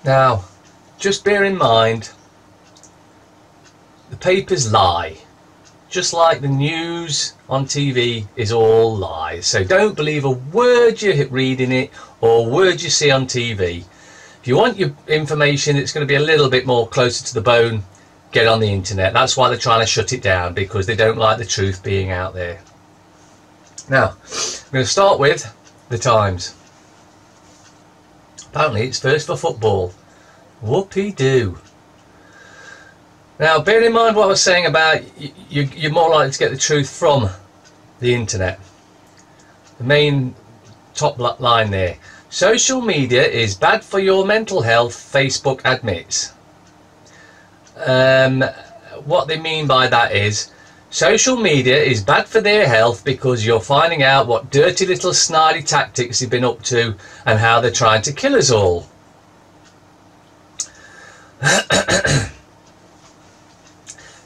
Now, just bear in mind, the papers lie. Just like the news on TV is all lies. So don't believe a word you read in it or word you see on TV. If you want your information that's going to be a little bit more closer to the bone, get on the internet. That's why they're trying to shut it down, because they don't like the truth being out there. Now, I'm going to start with the Times. Apparently it's first for football. Whoopee-doo. Now, bear in mind what I was saying about you're more likely to get the truth from the internet. The main top line there. Social media is bad for your mental health, Facebook admits. What they mean by that is, social media is bad for their health because you're finding out what dirty little snidey tactics they've been up to and how they're trying to kill us all.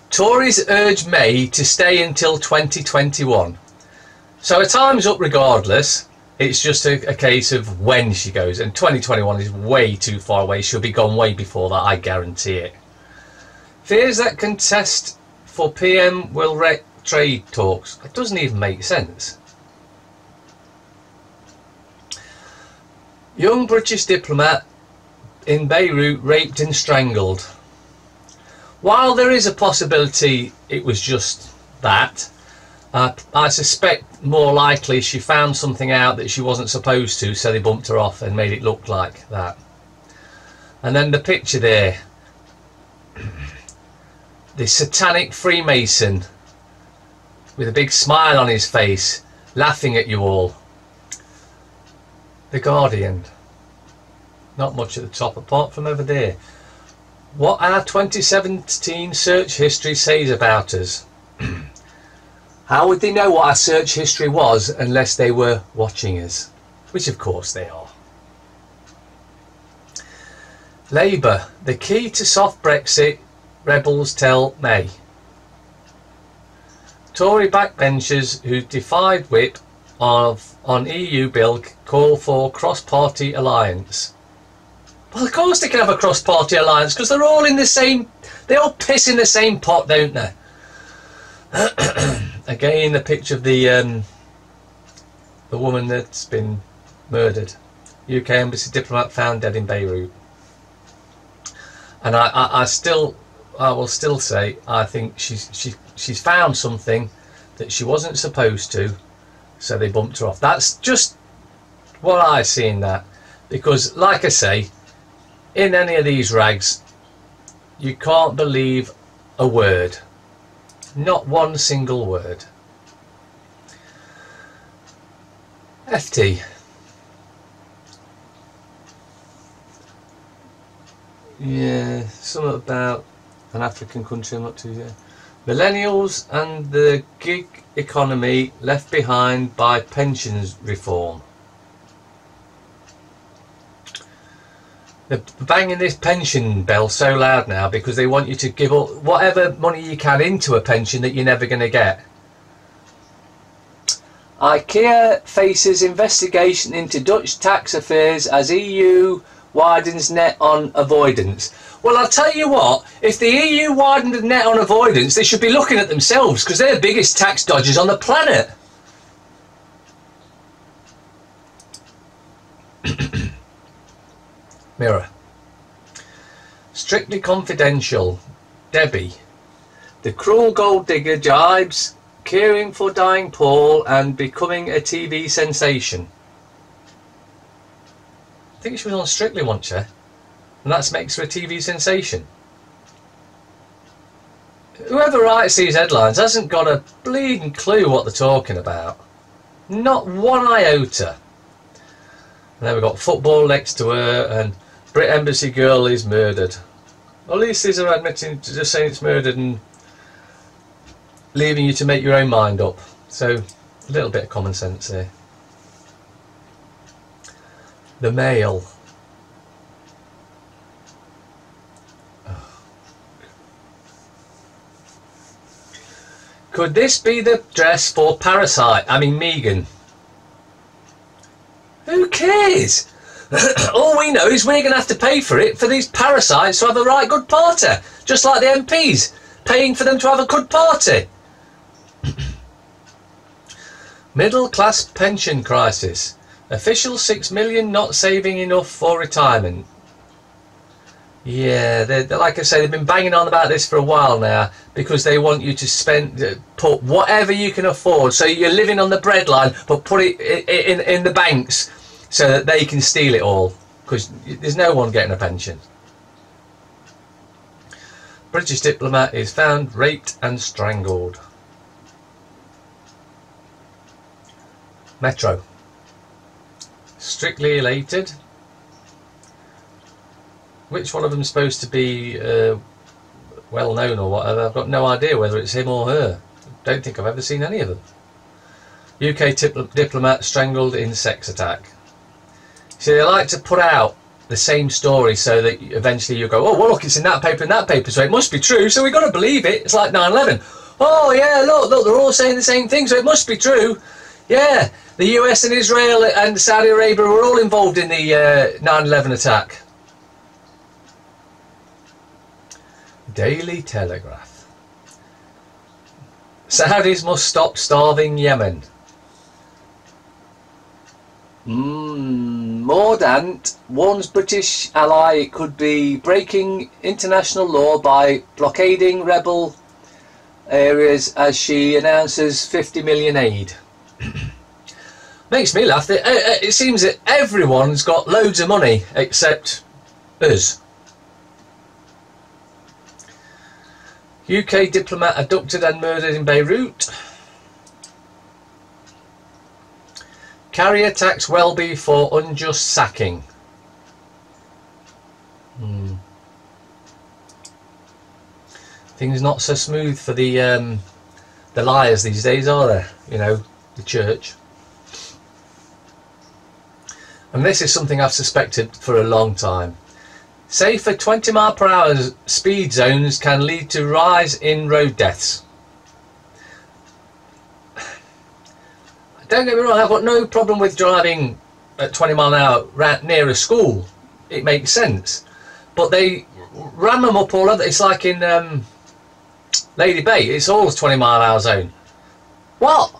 Tories urge May to stay until 2021. So her time's up regardless. It's just a case of when she goes. And 2021 is way too far away. She'll be gone way before that, I guarantee it. Fears that contest for PM will wreck trade talks. It doesn't even make sense. Young British diplomat in Beirut raped and strangled. While there is a possibility it was just that, I suspect more likely she found something out that she wasn't supposed to, so they bumped her off and made it look like that. And then the picture there, the satanic Freemason with a big smile on his face, laughing at you all. The Guardian. Not much at the top apart from over there. What our 2017 search history says about us. How would they know what our search history was unless they were watching us? Which of course they are. Labour, the key to soft Brexit, rebels tell May. Tory backbenchers who defied whip on EU bill call for cross-party alliance. Well, of course they can have a cross-party alliance because they're all in the same, they all piss in the same pot, don't they? Again, the picture of the woman that's been murdered. UK embassy diplomat found dead in Beirut. And I will still say I think she's found something that she wasn't supposed to, so they bumped her off. That's just what I see in that, because like I say, in any of these rags, you can't believe a word. Not one single word. FT. Yeah, something about an African country, I'm not too sure. Millennials and the gig economy left behind by pensions reform. They're banging this pension bell so loud now because they want you to give up whatever money you can into a pension that you're never going to get. IKEA faces investigation into Dutch tax affairs as EU widens net on avoidance. Well, I'll tell you what, if the EU widened the net on avoidance, they should be looking at themselves because they're the biggest tax dodgers on the planet. Mirror. Strictly confidential. Debbie. The cruel gold digger jibes, caring for dying Paul and becoming a TV sensation. I think she was on Strictly once, yeah? And that makes her a TV sensation. Whoever writes these headlines hasn't got a bleeding clue what they're talking about. Not one iota. And then we've got football next to her, and Brit Embassy girl is murdered. Well, at least these are admitting to just saying it's murdered and leaving you to make your own mind up. So, a little bit of common sense here. The Mail. Could this be the dress for Parasite? I mean, Megan. Who cares? All we know is we're going to have to pay for it for these parasites to have a right good party, just like the MPs paying for them to have a good party. Middle class pension crisis. Official 6 million not saving enough for retirement. Yeah, they're, like I say, they've been banging on about this for a while now, because they want you to put whatever you can afford. So you're living on the breadline, but put it in the banks so that they can steal it all, because there's no one getting a pension. British diplomat is found raped and strangled. Metro. Strictly elated. Which one of them is supposed to be well known or whatever? I've got no idea whether it's him or her. Don't think I've ever seen any of them. UK diplomat strangled in sex attack. See, they like to put out the same story so that eventually you go, oh, well, look, it's in that paper, so it must be true, so we've got to believe it. It's like 9/11. Oh, yeah, look, they're all saying the same thing, so it must be true. Yeah, the US and Israel and Saudi Arabia were all involved in the 9/11 attack. Daily Telegraph. Saudis must stop starving Yemen. Mordaunt warns British ally it could be breaking international law by blockading rebel areas as she announces 50 million aid. Makes me laugh. It seems that everyone's got loads of money except us. UK diplomat abducted and murdered in Beirut. Carrier tax Welby for unjust sacking. Things not so smooth for the liars these days, are they? You know, the church. And this is something I've suspected for a long time. Safer 20 mile per hour speed zones can lead to rise in road deaths. Don't get me wrong, I've got no problem with driving at 20 mile an hour near a school. It makes sense. But they ram them up all over. It's like in Lady Bay, it's all 20 mile an hour zone. What?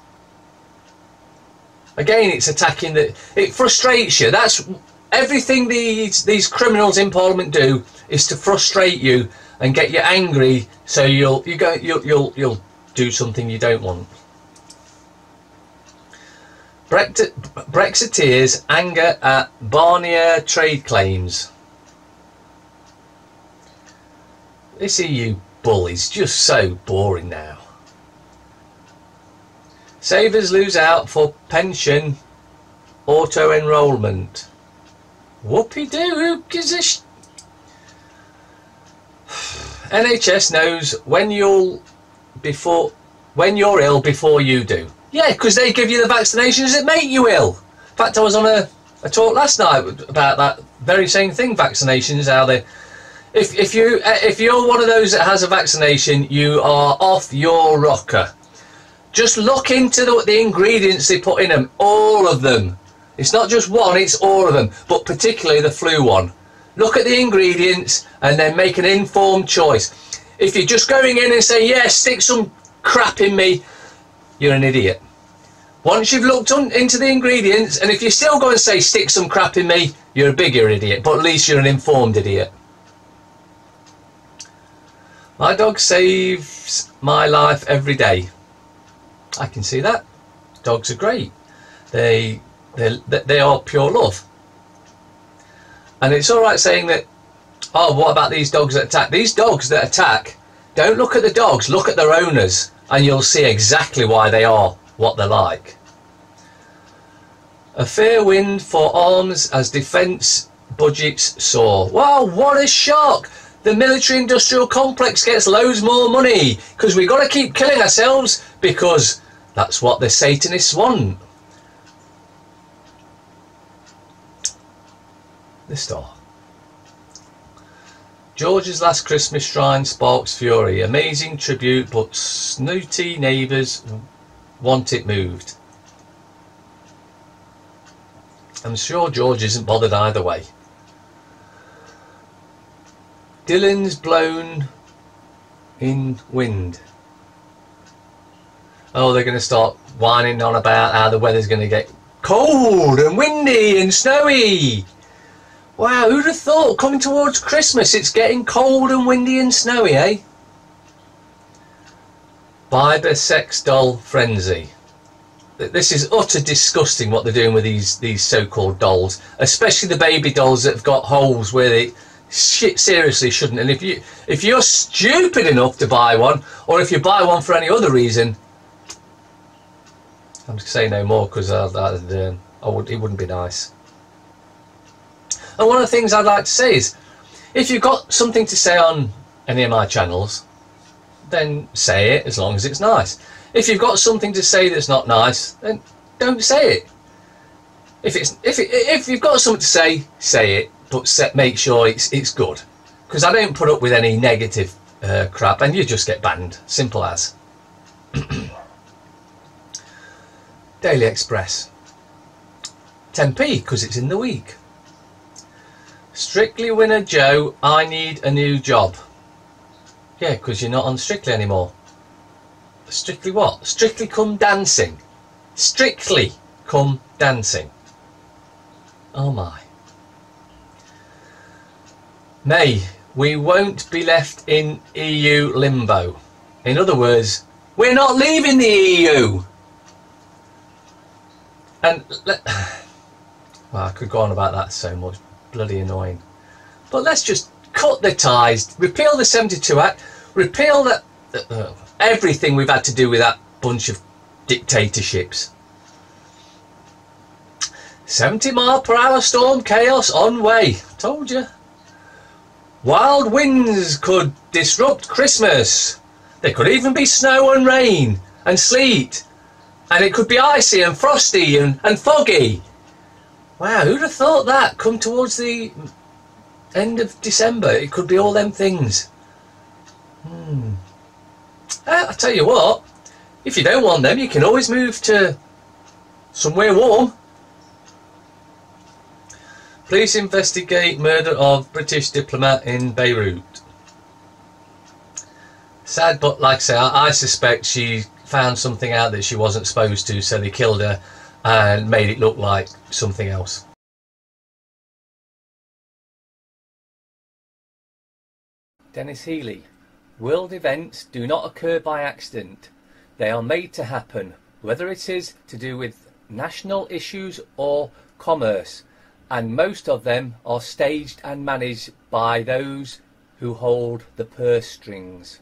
Again, it's attacking it frustrates you. That's everything these criminals in Parliament do, is to frustrate you and get you angry, so you'll do something you don't want. Brexiteers anger at Barnier trade claims. This EU bull is just so boring now. Savers lose out for pension auto-enrolment. Whoopie-doo, who gives a NHS knows when you're ill before you do. Yeah, because they give you the vaccinations that make you ill. In fact, I was on a talk last night about that very same thing, vaccinations, how they... If you're one of those that has a vaccination, you are off your rocker. Just look into the ingredients they put in them, all of them. It's not just one, it's all of them, but particularly the flu one. Look at the ingredients and then make an informed choice. If you're just going in and say, yeah, stick some crap in me, you're an idiot. Once you've looked into the ingredients, and if you still go and say, stick some crap in me, you're a bigger idiot, but at least you're an informed idiot. My dog saves my life every day. I can see that. Dogs are great. They are pure love. And it's all right saying that, oh, what about these dogs that attack? These dogs that attack, don't look at the dogs, look at their owners, and you'll see exactly why they are what they're like. A fair wind for arms as defence budgets soar. Wow, what a shock! The military-industrial complex gets loads more money because we've got to keep killing ourselves, because that's what the Satanists want. The Star. George's Last Christmas Shrine sparks fury. Amazing tribute, but snooty neighbours want it moved. I'm sure George isn't bothered either way. Dylan's blown in wind. Oh, they're going to start whining on about how the weather's going to get cold and windy and snowy. Wow, who'd have thought coming towards Christmas it's getting cold and windy and snowy, eh? Biber sex doll frenzy. This is utter disgusting what they're doing with these so-called dolls, especially the baby dolls that have got holes where they seriously shouldn't. And if you're stupid enough to buy one, or if you buy one for any other reason, I'm just saying no more because it wouldn't be nice. And one of the things I'd like to say is, if you've got something to say on any of my channels, then say it as long as it's nice. If you've got something to say that's not nice, then don't say it. If you've got something to say it, but make sure it's good. Because I don't put up with any negative crap, and you just get banned. Simple as. Daily Express. 10p because it's in the week. Strictly winner Joe, I need a new job. Yeah, because you're not on Strictly anymore. Strictly what? Strictly Come Dancing. Strictly Come Dancing. Oh my. May, we won't be left in EU limbo. In other words, we're not leaving the EU. And well, I could go on about that so much. Bloody annoying. But let's just cut the ties, repeal the 72 Act, repeal that everything we've had to do with that bunch of dictatorships. 70-mile-per-hour storm chaos on way. Told you. Wild winds could disrupt Christmas. There could even be snow and rain and sleet. And it could be icy and frosty and foggy. Wow, who'd have thought that? Come towards the end of December, it could be all them things. I tell you what, if you don't want them, you can always move to somewhere warm. Police investigate murder of British diplomat in Beirut. Sad, but like I say, I suspect she found something out that she wasn't supposed to, so they killed her and made it look like something else. Dennis Healy. World events do not occur by accident. They are made to happen, whether it is to do with national issues or commerce, and most of them are staged and managed by those who hold the purse strings.